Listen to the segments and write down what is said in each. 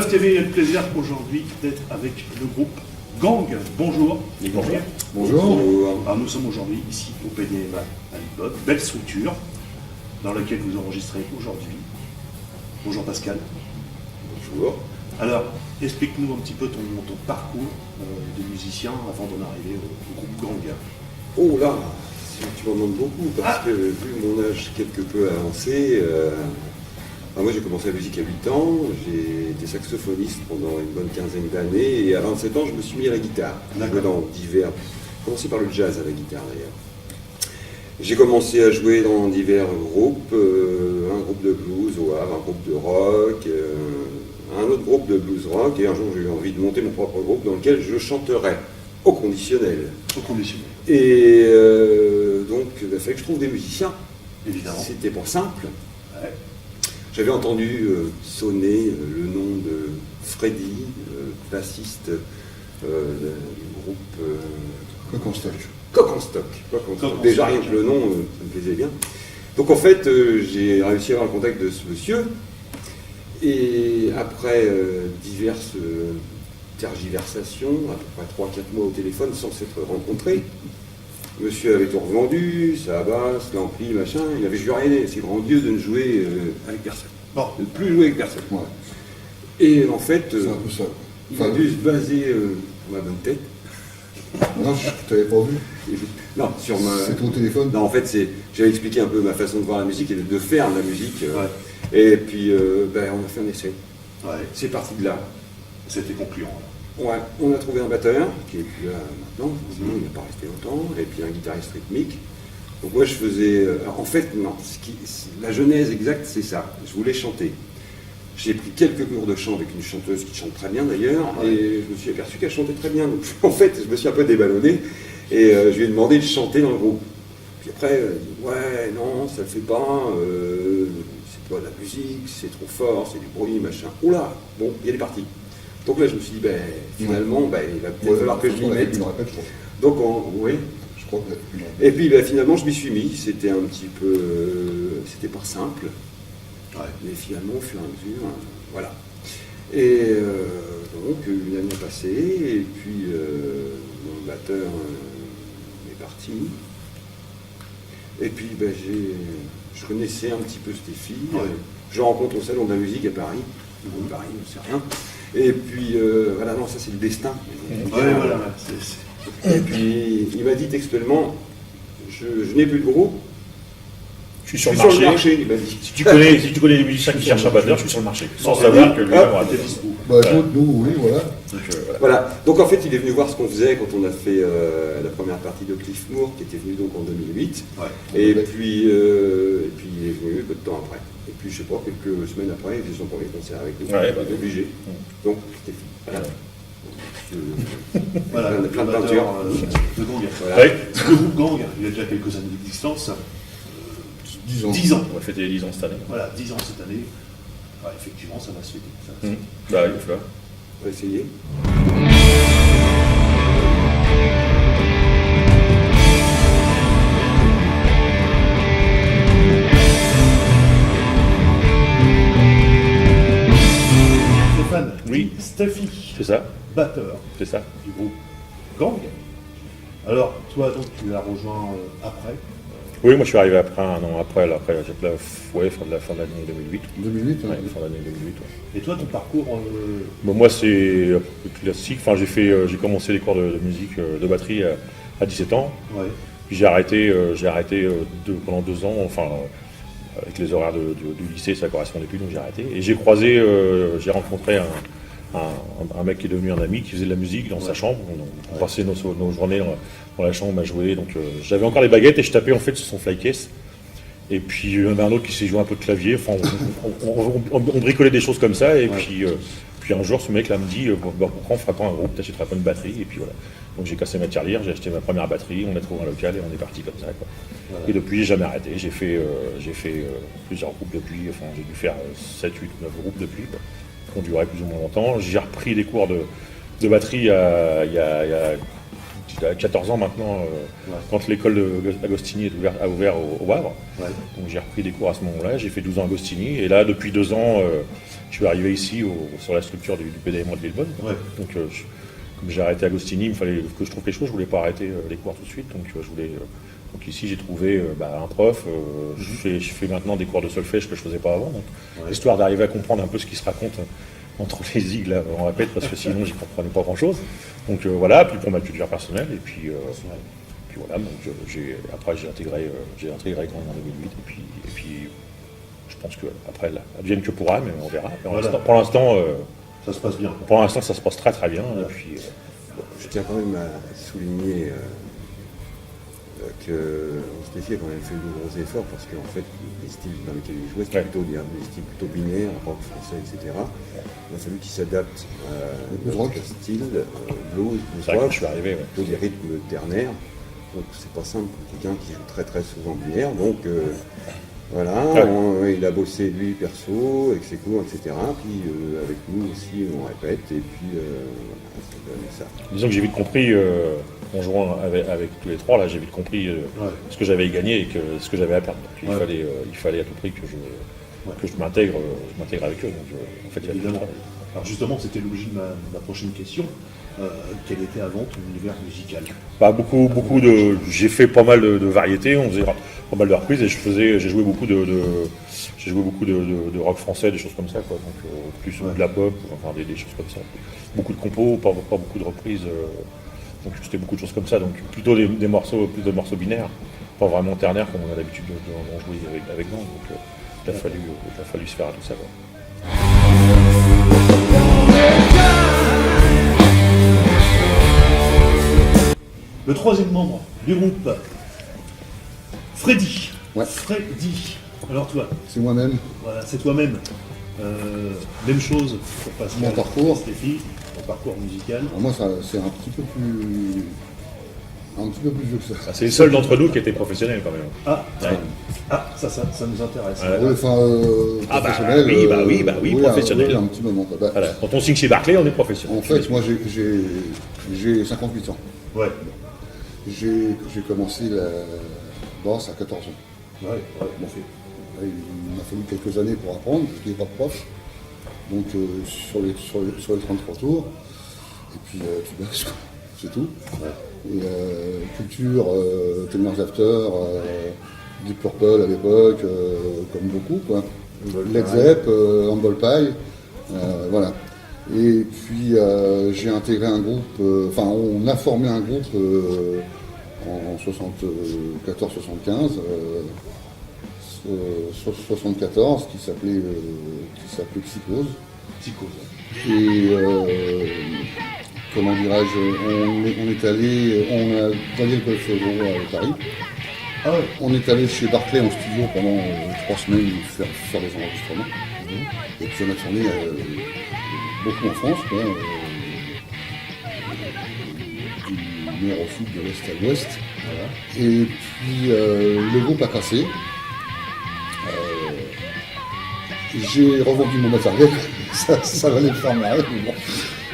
Buzz TV a le plaisir aujourd'hui d'être avec le groupe Gang. Bonjour. Bonjour. Bonjour. Alors, nous sommes aujourd'hui ici au PDMA à Lisbonne, belle structure dans laquelle vous enregistrez aujourd'hui. Bonjour Pascal. Bonjour. Alors, explique-nous un petit peu ton parcours de musicien avant d'en arriver au groupe Gang. Oh là, tu m'en demandes beaucoup parce que vu mon âge quelque peu avancé, moi j'ai commencé la musique à 8 ans, j'ai été saxophoniste pendant une bonne quinzaine d'années et à 27 ans je me suis mis à la guitare. J'ai dans divers, commencé par le jazz à la guitare d'ailleurs. J'ai commencé à jouer dans divers groupes, un groupe de blues au Havre, un groupe de rock, un autre groupe de blues rock, et un jour j'ai eu envie de monter mon propre groupe dans lequel je chanterais au conditionnel. Au conditionnel. Et donc il fallait que je trouve des musiciens. Évidemment. C'était pas simple. Ouais. J'avais entendu sonner le nom de Freddy, bassiste du groupe Coq en stock. Coq en stock. Déjà rien que le nom, ça me plaisait bien. Donc en fait, j'ai réussi à avoir le contact de ce monsieur. Et après diverses tergiversations, à peu près 3-4 mois au téléphone sans s'être rencontrés, monsieur avait tout revendu, sa basse, l'ampli, machin. Il avait juré, c'est grand Dieu, de ne jouer avec personne. Bon. De ne plus jouer avec personne. Ouais. Et en fait, C'est un peu ça. il a dû se baser sur ma bonne tête. Non, je t'avais pas vu. Non, sur ma. C'est ton téléphone. Non, en fait, j'avais expliqué un peu ma façon de voir la musique et de faire de la musique. Ouais. Et puis, on a fait un essai. Ouais. C'est parti de là. C'était concluant. Ouais, on a trouvé un batteur qui est plus là maintenant, sinon il n'est pas resté longtemps, et puis un guitariste rythmique. Donc moi je faisais. En fait, non, la genèse exacte c'est ça. Je voulais chanter. J'ai pris quelques cours de chant avec une chanteuse qui chante très bien d'ailleurs, Ouais. et je me suis aperçu qu'elle chantait très bien. Donc en fait, je me suis un peu déballonné, et je lui ai demandé de chanter dans le groupe. Puis après, elle a dit ouais, non, ça le fait pas, c'est pas de la musique, c'est trop fort, c'est du bruit, machin. Oula, bon, il est parti. Donc là, je me suis dit, finalement, il va peut-être falloir que je m'y mette. Je me répète, je Donc, oui. Je crois que tu Et puis, finalement, je m'y suis mis. C'était un petit peu. C'était pas simple. Ouais. Mais finalement, au fur et à mesure, voilà. Et donc, une année passée, et puis mon batteur est parti. Et puis, je connaissais un petit peu Stéphie. Ouais. Je rencontre au Salon de la musique à Paris. Ou Paris, je ne sais rien. Et puis, voilà, non, ça c'est le destin. Ouais, voilà. Et puis, il m'a dit textuellement, je n'ai plus de groupe, Je suis je sur suis le sur le marché. marché, il m'a dit. Si tu connais les musiciens qui cherchent un batteur, je suis sur le marché. Sans savoir que lui, voilà. T'es dispo. Bah, écoute, nous, oui, voilà. Donc, voilà. Voilà, donc en fait, il est venu voir ce qu'on faisait quand on a fait la première partie de Cliff Moore, qui était venu donc en 2008. Ouais. Et puis il est venu peu de temps après. Et puis, je sais pas, quelques semaines après, il faisait son premier concert avec nous. Ouais, Il était obligé. Donc, Stéphie. Voilà. Voilà, Plein de le batteur, peinture. de Gang. Voilà. Ouais. Le groupe Gang, il a déjà quelques années d'existence. 10 ans. 10 ans. On va fêter les 10 ans cette année. Voilà, 10 ans cette année. Ouais, effectivement, ça va se fêter. Ça va se Mmh. fêter. Bah, il faut là. On va essayer. Stéphane, Oui. Steffi, C'est ça, batteur c'est ça. du groupe Gang. Alors, toi, donc, tu l'as rejoint après. Oui, moi je suis arrivé après, un an après fin de l'année 2008. 2008, hein. Ouais, fin de l'année 2008. Ouais. Et toi, ton parcours, Bon, moi c'est un peu classique. Enfin, j'ai commencé les cours de musique, de batterie à 17 ans. ouais. Puis j'ai arrêté pendant 2 ans. Enfin, avec les horaires du lycée, ça correspondait plus, donc j'ai arrêté. Et j'ai rencontré un mec qui est devenu un ami, qui faisait de la musique dans sa chambre. On passait nos journées dans la chambre à jouer. Donc j'avais encore les baguettes et je tapais en fait sur son flycase. Et puis il y en avait un autre qui s'est joué un peu de clavier. Enfin, on bricolait des choses comme ça. Et puis un jour, ce mec là me dit pourquoi on ferait pas un groupe, t'achèteras pas une batterie. Et puis voilà. Donc j'ai cassé ma tirelire, j'ai acheté ma première batterie, on a trouvé un local et on est parti comme ça, quoi. Voilà. Et depuis, j'ai jamais arrêté. J'ai fait plusieurs groupes depuis. Enfin, j'ai dû faire 7, 8 ou 9 groupes depuis, quoi, qui ont duré plus ou moins longtemps. J'ai repris des cours de batterie il y a j'avais 14 ans maintenant, quand l'école d'Agostini a ouvert au Havre. Ouais. Donc j'ai repris des cours à ce moment-là, j'ai fait 12 ans à Agostini, et là depuis 2 ans, je suis arrivé ici sur la structure du PDM de Villebonne. Ouais. Donc comme j'ai arrêté Agostini, il me fallait que je trouve quelque chose, je voulais pas arrêter les cours tout de suite, donc je voulais... donc ici j'ai trouvé un prof, je fais maintenant des cours de solfège que je faisais pas avant, donc, histoire d'arriver à comprendre un peu ce qui se raconte entre les igles on répète, parce que sinon j'y comprenais pas grand chose. Donc voilà, puis pour ma culture personnelle, et puis voilà, donc après j'ai intégré Grand en 2008, et puis je pense que après advienne que pourra, mais on verra. Pour l'instant, ça se passe bien. Pour l'instant ça se passe très très bien, et puis Je tiens quand même à souligner que Stéphie a quand même fait de gros efforts parce qu'en fait, les styles dans lesquels il jouait, c'était plutôt des styles plutôt binaires, rock français, etc. Il a fallu qu'il s'adapte à rock style, blues, c'est vrai rock, que je suis arrivé. plutôt des rythmes ternaires. Donc c'est pas simple pour quelqu'un qui joue très très souvent binaire. Donc voilà, il a bossé lui perso, avec ses cours, etc. Puis avec nous aussi, on répète, et puis voilà, ça donne ça. Disons que j'ai vite compris, en jouant avec tous les trois, là, j'ai vite compris ce que j'avais à gagner et ce que j'avais à perdre. Donc, il fallait à tout prix que je m'intègre avec eux. Donc, en fait, il y a du Évidemment. travail. Alors justement, c'était l'objet de ma prochaine question. Quel était avant ton univers musical? Beaucoup de. J'ai fait pas mal de variétés, on faisait pas mal de reprises et j'ai joué beaucoup de rock français, des choses comme ça, quoi. Donc plus de la pop, enfin des choses comme ça. Beaucoup de compos, pas beaucoup de reprises. Donc c'était beaucoup de choses comme ça. Donc plutôt des morceaux, plus de morceaux binaires, pas vraiment ternaires comme on a l'habitude d'en jouer avec nous. Donc il a fallu se faire à tout ça, quoi. Le troisième membre du groupe, Freddy. Ouais. Freddy. Alors toi, C'est moi-même. voilà, c'est toi-même. Même chose pour Pascal. Mon parcours. Stéphie, ton parcours musical. Alors moi, c'est un petit peu plus vieux que ça. C'est le seul d'entre nous qui était professionnel quand même. Ça nous intéresse. Ouais. Oui, enfin, professionnel. oui, professionnel. Un petit moment. Bah, Voilà. Quand on signe chez Barclay, on est professionnel. en fait, moi, j'ai 58 ans. Ouais. J'ai commencé la basse à 14 ans. Ouais, bon. Il m'a fallu quelques années pour apprendre, parce qu'il n'y avait pas de prof. Donc sur les 33 tours, et puis tu baisses, quoi. C'est tout. Ouais. Et culture, Tenors After, Deep Purple à l'époque, comme beaucoup, quoi. Led Zepp, Humble Pie, voilà. Et puis j'ai intégré un groupe, on a formé un groupe en 74-75. 74 qui s'appelait Psychose. Et comment dirais-je, on a gagné le Golf à Paris. Ah ouais. On est allé chez Barclay en studio pendant 3 semaines faire des enregistrements. Et puis on a tourné beaucoup en France, quoi, du nord au sud, de l'est à l'ouest. Voilà. Et puis le groupe a cassé. J'ai revendu mon matériel, ça valait le faire marrer, mais bon.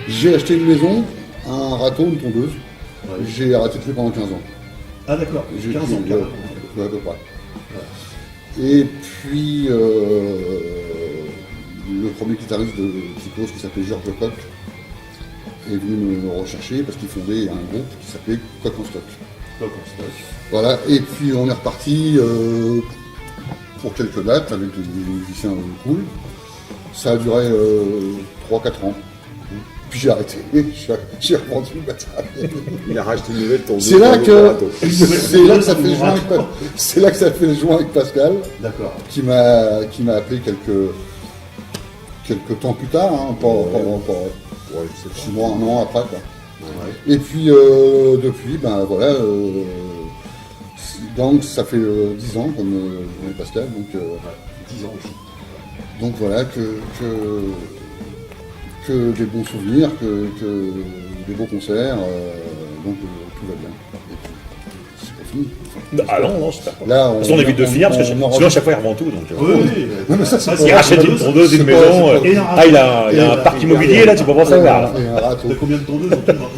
J'ai acheté une maison, un râteau, une tondeuse. Ouais. J'ai arrêté de faire pendant 15 ans. Ah d'accord, 15 ans. À peu près. Ouais. Et puis le premier guitariste de Psychose qui s'appelait Georges Lecoq est venu me rechercher parce qu'il fondait un groupe qui s'appelait Coq en Stock. Voilà, et puis on est reparti pour quelques dates avec des musiciens cool. Ça a duré 3-4 ans. Puis j'ai arrêté, j'ai revendu le matériel. Il a racheté une nouvelle tondeuse. C'est là que ça fait le joint avec Pascal. D'accord. Qui m'a appelé quelques temps plus tard, hein, pas 6 mois, 1 an après, quoi. Ouais. Et puis depuis, ben voilà. Donc ça fait 10 ans comme Pascal, donc 10 ans aussi. Donc voilà que des bons souvenirs, que des beaux concerts, donc tout va bien. Et puis c'est pas fini. Non, c'est pas. Là, on évite de finir parce que sinon à chaque fois il revend tout. Donc, oui. Non, mais ça, il rachète une tondeuse, une maison. Il a un parc immobilier là, tu peux pas savoir. T'as combien de tondeuses en tout maintenant?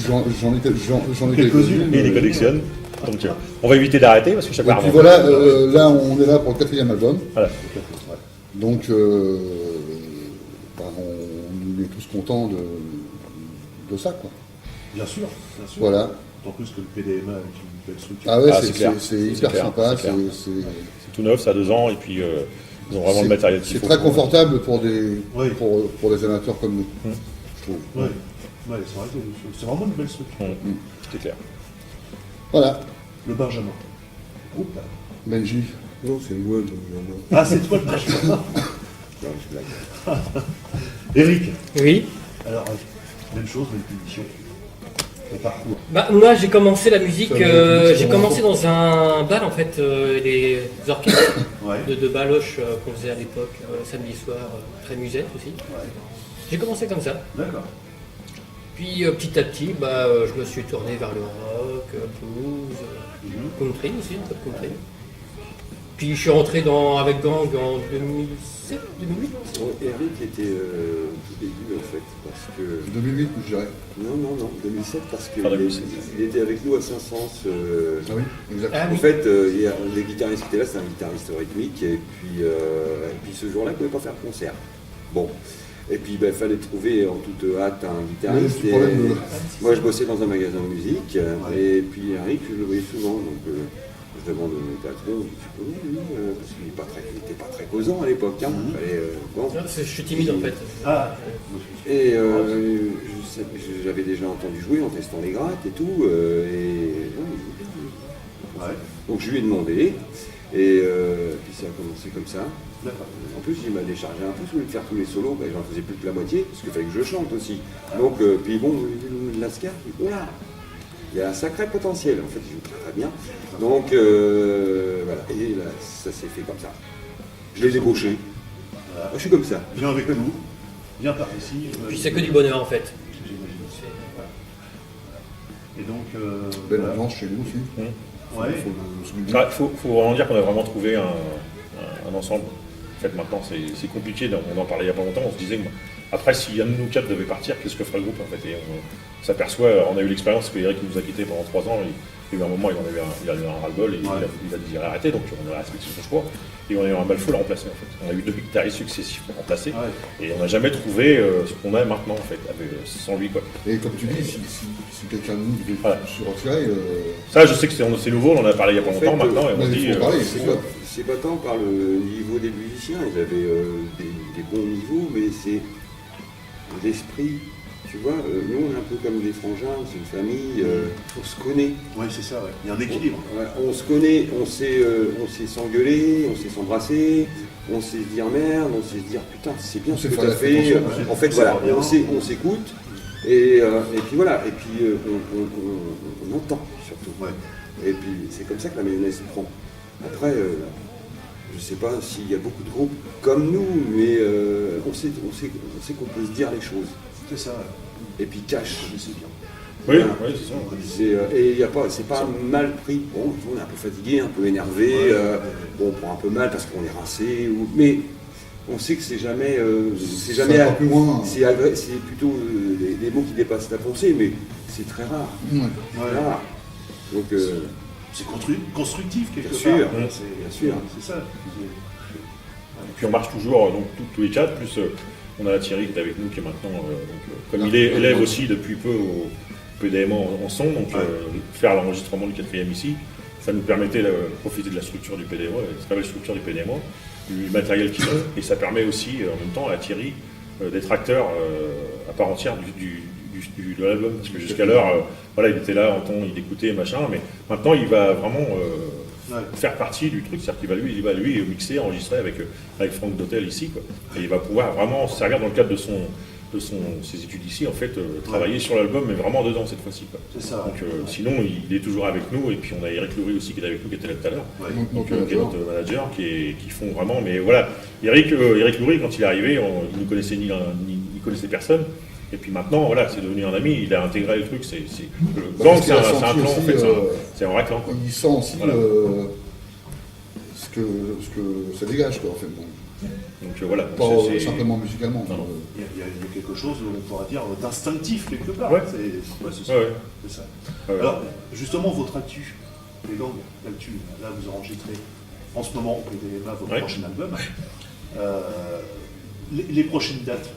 J'en ai Quelques-unes. quelques-unes. Et il les collectionne. Donc on va éviter d'arrêter parce que chaque Et fois. puis voilà, là on est là pour le 4e album. Voilà. Donc on est tous contents de ça, quoi. Bien sûr, bien sûr. Voilà. D'autant plus que le PDMA avec une belle structure. Ah ouais, Ah, c'est clair. c'est hyper clair, sympa. c'est clair. C'est C'est tout neuf, ça a 2 ans et puis ils ont vraiment le matériel qu'il c'est faut. très confortable pour des Oui. pour des amateurs comme nous, je trouve. Ouais. Ouais, c'est vrai que c'est vraiment une belle structure. C'est clair. Voilà. Le Benjamin. Groupe là. Benji. Non, c'est moi. Ah, c'est toi le Benjamin. Non, je blague. Eric, Oui. alors, même chose, même punition. Le parcours. Bah, moi, j'ai commencé la musique, Ça, j'ai commencé dans un bal en fait, les orchestres Ouais. de baloche qu'on faisait à l'époque, samedi soir, très musette aussi. Ouais. J'ai commencé comme ça. D'accord. Puis petit à petit, je me suis tourné vers le rock, blues, country aussi, un peu de country. Puis je suis rentré avec Gang en 2007, 2008. Bon, Eric était au tout début en fait, parce que. 2008, je dirais. Non, 2007, parce qu'il Enfin, 2007. il était avec nous à Saint-Saëns. Ah oui, exact. Ah En oui. fait, les guitaristes qui étaient là, c'est un guitariste rythmique, et puis ce jour-là, il ne pouvait pas faire de concert. Bon. Et puis, il fallait trouver en toute hâte un guitariste. Oui, Et c'est problème, moi, je bossais dans un magasin de musique, et puis Eric, je le voyais souvent. Donc, je demande au patron, tu peux lui, parce qu'il n'était pas très causant à l'époque. Hein. Fallait, bon. Je suis timide en fait. Ah, Et j'avais déjà entendu jouer en testant les grattes et tout. ouais. Donc je lui ai demandé, et puis ça a commencé comme ça. D'accord. En plus, il m'a déchargé un peu, au lieu de faire tous les solos, j'en faisais plus que la moitié, parce qu'il fallait que je chante aussi. Donc, puis bon, Lascar, voilà. Il y a un sacré potentiel, en fait, il joue très très bien. Donc, voilà, et là, ça s'est fait comme ça. Je l'ai débauché. Voilà. Je suis comme ça. Viens avec nous. Viens par ici. Puis c'est que du bonheur en fait. J'imagine. Voilà. Et donc. Belle voilà. ambiance chez nous aussi. Ouais. Faut le souligner. Il faut vraiment dire qu'on a vraiment trouvé un ensemble. En fait, maintenant, c'est compliqué. On en parlait il n'y a pas longtemps. On se disait, après, si un de nous 4 devait partir, qu'est-ce que ferait le groupe en fait? Et on s'aperçoit, on a eu l'expérience que Eric nous a quittés pendant 3 ans. Il y a eu un moment, il a eu un ras-le-bol et il a désiré arrêter. Donc, on a respecté son choix. Et on a eu un mal fou à le remplacer. En fait. On a eu 2 guitaristes successifs pour remplacer. Ouais. Et on n'a jamais trouvé ce qu'on a maintenant, en fait, sans lui. Quoi. Et comme tu dis, si quelqu'un de nous devait Voilà. se retirer, Ça, je sais que c'est nouveau. On en a parlé il n'y a pas En fait, longtemps maintenant. Et on mais se il dit. faut parler, C'est pas- c'est pas tant par le niveau des musiciens, ils avaient des bons niveaux, mais c'est l'esprit. Tu vois, nous on est un peu comme des frangins, c'est une famille, on se connaît. Oui, c'est ça, ouais. Il y a un équilibre. On se connaît, on sait s'engueuler, on sait s'embrasser, on sait se dire merde, on sait se dire putain c'est bien On ce sait que faire tu as la fait. attention, En fait on voilà, sait pas bien. on s'écoute et puis voilà, et puis on entend surtout. Ouais. Et puis c'est comme ça que la mayonnaise prend. Après, je sais pas s'il y a beaucoup de groupes comme nous, mais on sait qu'on peut se dire les choses. C'est ça, ouais. Et puis cash. Je sais bien. Oui, Voilà. c'est ça. Et il y a pas, c'est pas mal pris. Bon, on est un peu fatigué, un peu énervé. Bon, on prend un peu mal parce qu'on est rincé. Mais on sait que c'est jamais, ça va plus loin. c'est plutôt des mots qui dépassent la pensée, mais c'est très rare. Ouais. Très rare. Donc, C'est constructif quelque Bien part. sûr, Ouais, bien sûr. C'est ça. Et puis on marche toujours donc tous les 4, plus on a Thierry qui est avec nous qui est maintenant, comme il est élève aussi depuis peu au PDMA en son, donc faire l'enregistrement du 4e ici, ça nous permettait de profiter de la structure du PDMA, la très belle structure du PDMA, du matériel qu'ils ont, et ça permet aussi en même temps à Thierry d'être acteur à part entière de l'album, parce que jusqu'à l'heure, voilà, il était là, il écoutait, machin, mais maintenant il va vraiment faire partie du truc, c'est-à-dire qu'il va lui mixer, enregistrer avec Franck Dotel ici, quoi. Et il va pouvoir vraiment se servir dans le cadre de ses études ici, en fait, travailler sur l'album, mais vraiment dedans cette fois-ci, quoi. C'est ça. Donc sinon, il est toujours avec nous, et puis on a Eric Loury aussi qui est avec nous, qui était là tout à l'heure. Ouais. Donc, Qui est notre manager, qui font vraiment, mais voilà, Eric Loury, quand il est arrivé, il ne connaissait ni connaissait personne. Et puis maintenant, voilà, c'est devenu un ami, il a intégré le truc, le gang, c'est un clan, en fait, c'est un vrai clan, quoi. Il sent aussi Voilà. ce que ça dégage, quoi, en fait. Donc, Donc voilà. Pas simplement musicalement. Non, non. Il y a quelque chose, on pourra dire, d'instinctif quelque part. Ouais. C'est ça. Ouais. C'est ça. Ouais. Alors, justement, votre actu, les gangs, l'actu, là vous enregistrez en ce moment au PDMA votre Ouais. prochain album. Les prochaines dates,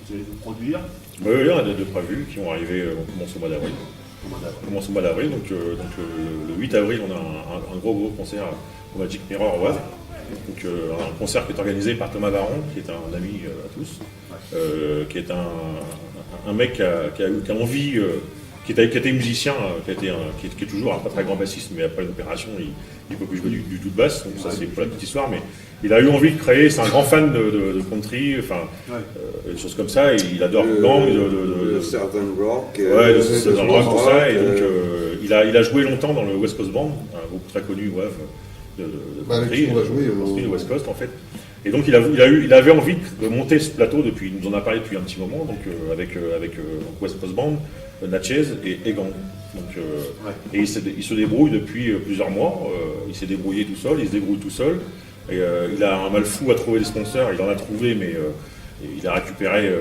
vous allez vous produire Oui, on a des deux prévus qui vont arriver, on commence au mois d'avril. au mois d'avril. On commence au mois d'avril, donc le 8 avril, on a un gros concert au Magic Mirror au Havre. Donc un concert qui est organisé par Thomas Baron, qui est un ami à tous, qui est un mec qui a envie, qui a été musicien, qui est toujours un pas très grand bassiste, mais après l'opération, il peut plus jouer du tout de basse, donc ça c'est pour la petite histoire, mais il a eu envie de créer, c'est un grand fan de country, enfin, des choses comme ça, et il adore le gang, le Southern Rock. ouais, c'est dans le rock, tout ça, et donc euh, il a joué longtemps dans le West Coast Band, un groupe très connu au Havre, de Avec qui on va jouer au West Coast en fait. Et donc il avait envie de monter ce plateau depuis, il nous en a parlé depuis un petit moment, donc avec West Coast Band, Natchez et Egan. Donc, et il se débrouille depuis plusieurs mois, il s'est débrouillé tout seul, il se débrouille tout seul, et il a un mal fou à trouver des sponsors, il en a trouvé, mais il a récupéré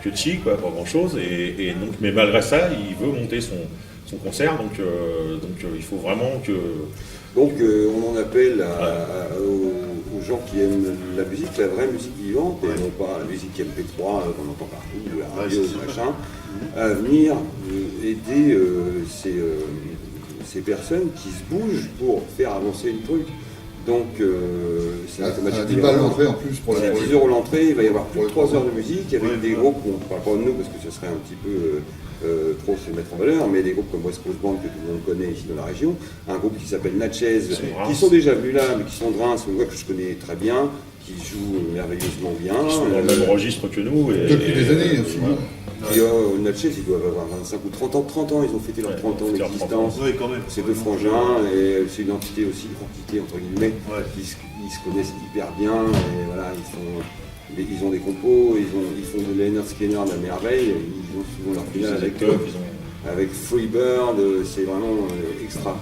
que chi, quoi, pas grand chose, et donc, mais malgré ça, il veut monter son concert, donc il faut vraiment que... Donc on en appelle aux gens qui aiment la musique, la vraie musique vivante, et non pas la musique MP3 qu'on entend partout, ou la radio, machin, à venir aider ces personnes qui se bougent pour faire avancer le truc. Donc c'est À automatique. 10 balles l'entrée en plus pour C'est à les 10 € l'entrée, il va y avoir plus de pour les 3 heures de musique avec des groupes, on ne parle pas de nous parce que ce serait un petit peu trop se mettre en valeur, mais des groupes comme West Coast Band que tout le monde connaît ici dans la région, un groupe qui s'appelle Natchez, qui sont déjà venus là, mais qui sont de Reims, que je connais très bien, qui jouent merveilleusement bien. Ils sont dans le même registre que nous. Depuis des années aussi. voilà. Et Natchez, ils doivent avoir 25 ou 30 ans, ils ont fêté leurs 30 ans fêté leurs 30 ans. d'existence. Oui, quand même. C'est deux frangins, et c'est une entité aussi, une entité entre guillemets, Ouais. ils se connaissent hyper bien, et voilà, ils ont des compos, ils font de Leonard Skinner à la merveille, ils ont souvent leur finale avec Top, avec Freebird, c'est vraiment extra.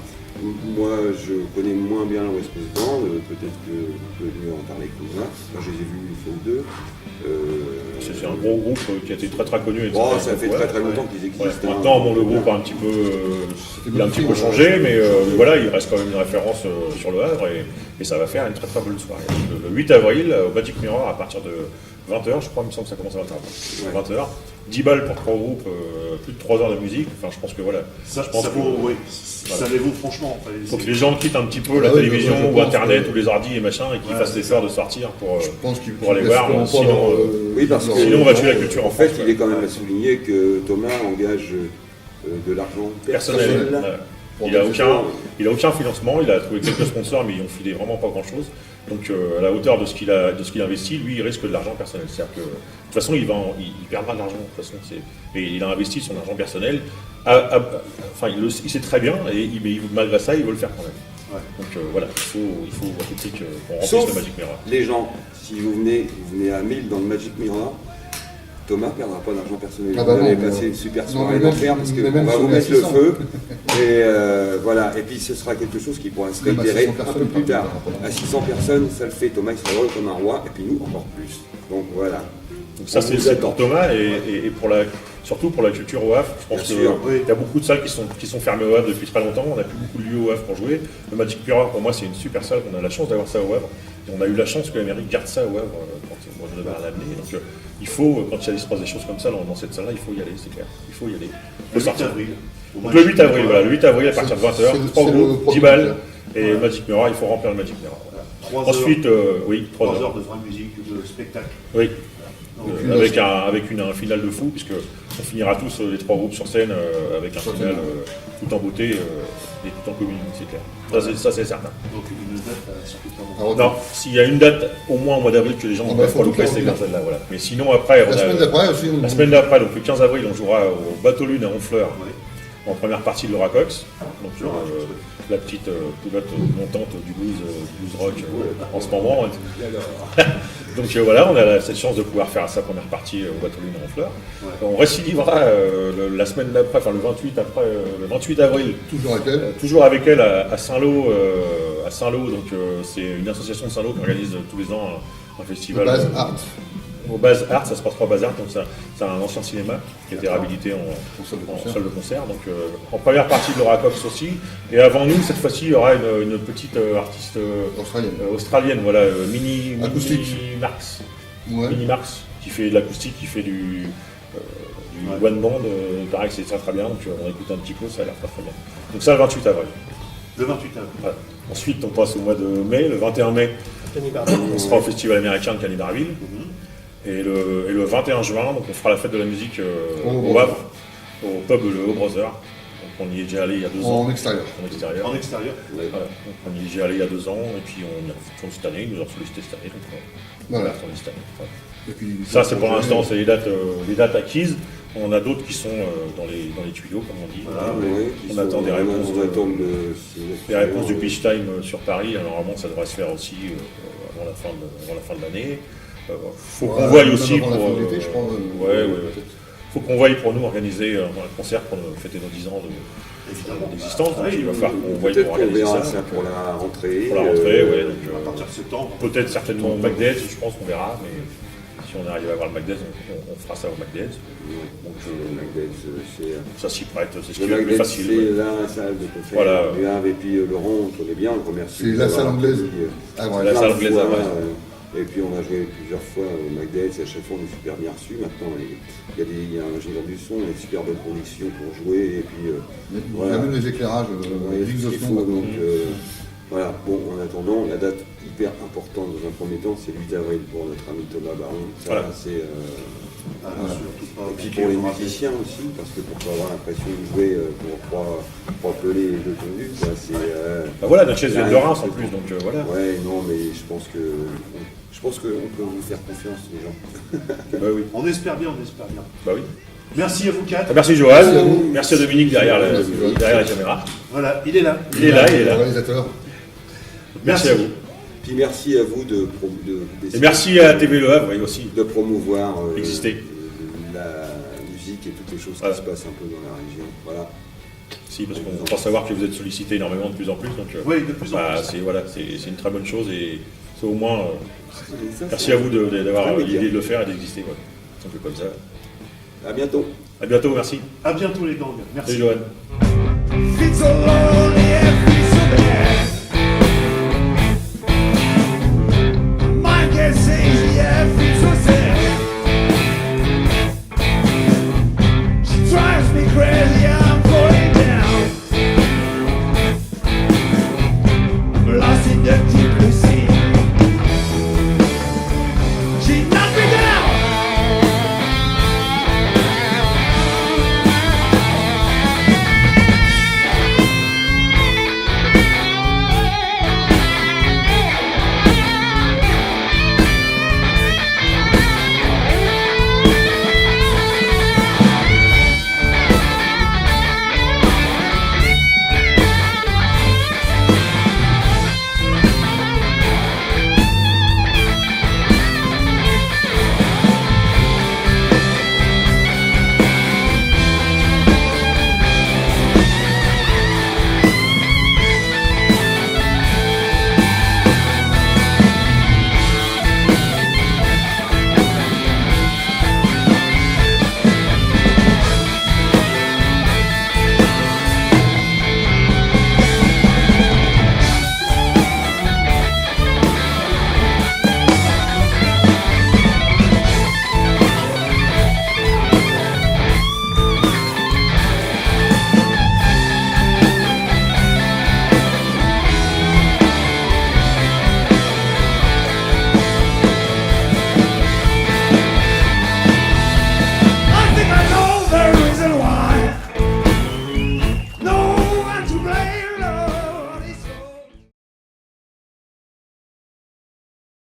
Moi, je connais moins bien le West Coast Band, peut-être que vous pouvez mieux en parler que moi. Moi, je les ai vus une fois ou deux. c'est un gros groupe qui a été très connu. avec Oh, certains ça fait groupes, très ouais. très longtemps qu'ils Ouais. existent. hein. Maintenant, bon, le groupe a un petit peu, il a un petit peu changé, mais voilà, il reste quand même une référence sur le Havre et ça va faire une très bonne soirée. Le 8 avril, au Magic Mirror, à partir de 20h, je crois, il me semble que ça commence à 20h. 20h, 10 balles pour 3 groupes, plus de 3 heures de musique, enfin je pense que voilà. Ça, je pense ça que- vaut, oui, Voilà. ça les vaut franchement. Enfin, Faut que c'est- les gens quittent un petit peu la Ah ouais, télévision je ou pense Internet que- ou les ordis et machin et qu'ils fassent l'effort de sortir pour... Je pense qu'il pour aller voir, sinon, Oui, parce que sinon, on va tuer la culture en en fait, France, il est quand même à souligner que Thomas engage de l'argent personnel. personnel. Ouais. Pour Il a des aucun financement, il a trouvé quelques sponsors mais ils ont filé vraiment pas grand chose. Donc à la hauteur de ce qu'il a investi, lui il risque de l'argent personnel. C'est-à-dire que de toute façon il perdra de l'argent de toute façon. Et il a investi son argent personnel. Enfin il sait très bien mais malgré ça il veut le faire quand même. Ouais. Donc voilà, il faut à tout prix qu'on remplisse Sauf le Magic Mirror. les gens, si vous venez à 1000 dans le Magic Mirror, Thomas ne perdra pas d'argent personnel. Ah bah vous allez non, passer non. une super Non, soirée mais même- d'enfer parce mais qu'on même va si vous on est à mettre le 600. feu. Et voilà. Et puis ce sera quelque chose qui pourra se Même à réitérer 600 un peu personnes, plus tard. par exemple. À 600 personnes, ça le fait. Thomas il sera heureux comme un roi et puis nous encore plus. Donc voilà. Donc ça On c'est vous c'est attend. pour Thomas et surtout pour la culture au Havre. Je pense Bien qu'il sûr, oui. y a beaucoup de salles qui sont fermées au Havre depuis très longtemps. On n'a plus beaucoup de lieux au Havre pour jouer. Le Magic Mirror pour moi c'est une super salle. On a la chance d'avoir ça au Havre. Et on a eu la chance que l'Amérique garde ça au Havre quand moi je devais l'amener. Donc il faut, quand il se passe des choses comme ça dans cette salle-là, il faut y aller, c'est clair. Il faut y aller. Le Il faut 8 sortir. avril. au Donc match. le 8 avril, voilà, le 8 avril à partir de 20h, c'est 3 le groupes, premier 10 balles, concert. et Magic Mirror, il faut remplir le Magic Mirror. Voilà. 3 heures, Ensuite, oui, 3 3 heures. heures de vraie musique, de spectacle. Oui, Donc, avec une finale de fou, puisque on finira tous les 3 groupes sur scène avec un final tout en beauté et tout en communion, c'est clair. Ça c'est certain. donc une date sur toute la Ah, ok. Non, s'il y a une date au moins au mois d'avril que les gens Ah ne bah, peuvent faut pas tout louper, faire, c'est oui. bien celle-là. Voilà. Mais sinon après, La semaine d'après aussi. la semaine d'après, donc le 15 avril, on jouera au Bateau Lune à Honfleur. Ouais. En première partie de L'Oracox, donc L'Oracox, la petite pilote montante du blues rock en ce moment. Donc voilà, on a cette chance de pouvoir faire sa première partie au Bateau Lune à Honfleur. Ouais. On récidivera la semaine d'après, enfin le 28 avril, Toujours avec elle. toujours avec elle à Saint-Lô. Donc c'est une association de Saint-Lô qui organise tous les ans un festival. Base Art. Au Base Art, ça se passera au Base Art, donc c'est un ancien cinéma qui a été réhabilité en salle de concert. Donc en première partie de Laura Cox aussi. Et avant nous, cette fois-ci, il y aura une petite artiste australienne, voilà, Mini Acoustique. Marx. Ouais. Mini Marx, qui fait de l'acoustique, qui fait du one band. Pareil, c'est très très bien, donc on écoute un petit peu, ça a l'air très très bien. Donc ça, le 28 avril. Le 28 avril. Voilà. Ensuite, on passe au mois de mai, le 21 mai, on sera au Festival américain de Canidarville. Et le 21 juin, donc on fera la fête de la musique au Havre, au pub Le Haut Brother. Donc on y est déjà allé il y a 2 ans. En extérieur. En extérieur. En extérieur. Voilà. Donc on y est déjà allé il y a 2 ans, et puis on y retourne cette année, ils nous ont sollicité cette année, donc on Voilà. va retourner cette année. Voilà. Et puis, Ça, c'est pour l'instant, c'est les dates acquises. On a d'autres qui sont dans les tuyaux, comme on dit. Voilà. On attend des réponses. On attend Les réponses du Pitch Time sur Paris, alors, normalement ça devrait se faire aussi avant la fin de l'année. Faut qu'on voie aussi même pour. avant la fin de l'été, je pense, ouais. peut-être. Faut qu'on voie pour nous organiser un concert pour fêter nos 10 ans d'existence. Donc il va falloir qu'on voie Peut-être pour qu'on organiser verra ça. ça pour la rentrée. Pour la rentrée, ouais. Donc, À partir de septembre. peut-être certainement au McDays, je pense qu'on verra, mais si on arrive à voir le McDays, on fera ça au McDays. Donc Le Magdez, c'est ça s'y prête, c'est ce qui le est le plus Magdez, facile. c'est Ouais. la salle de concert Voilà. du Havre. Et puis Laurent, on le connaît bien, on le remercie. C'est la salle anglaise. Ah, Plein ouais. La salle de anglaise, fois, ouais. Et puis on a joué plusieurs fois au Magdez, et à chaque fois on est super bien reçus. Maintenant, il y a un ingénieur du son, il y a de super bonnes conditions pour jouer. Et puis, Il y a voilà. même les éclairages, Ouais, les tout ce qu'il exhaustions. faut, donc, voilà. Bon, en attendant, la date hyper importante dans un premier temps, c'est le 8 avril pour notre ami Thomas Baron. Ça, Voilà. c'est. Surtout pas Et puis oublier, pour les on rappelle. musiciens aussi, parce que pour pas avoir l'impression de jouer pour trois pelés et 2 tondus, ça c'est. Bah voilà, notre chaise vient de Reims en plus, donc voilà. Ouais, non, mais je pense qu'on peut vous faire confiance, les gens. Bah oui. On espère bien, on espère bien. Bah oui. Merci à vous 4. Ah, merci Johan, Merci à vous. merci à Dominique derrière Merci. la caméra. Voilà, il est là. Il est là, il est Le là. réalisateur. Merci à vous. Puis merci à vous Et merci à TV Le Havre oui, aussi. de promouvoir Exister. la musique et toutes les choses Voilà. qui se passent un peu dans la région. Voilà. Si, parce qu'on pense savoir que vous êtes sollicité énormément de plus en plus. Donc, Oui, de plus en bah, plus. c'est une très bonne chose et c'est au moins. Ça, Merci c'est à vous d'avoir très média. l'idée de le faire et d'exister. Ouais. Un peu comme ça. À bientôt. À bientôt, merci. À bientôt les gangs. Merci. Salut Johan. It's a lonely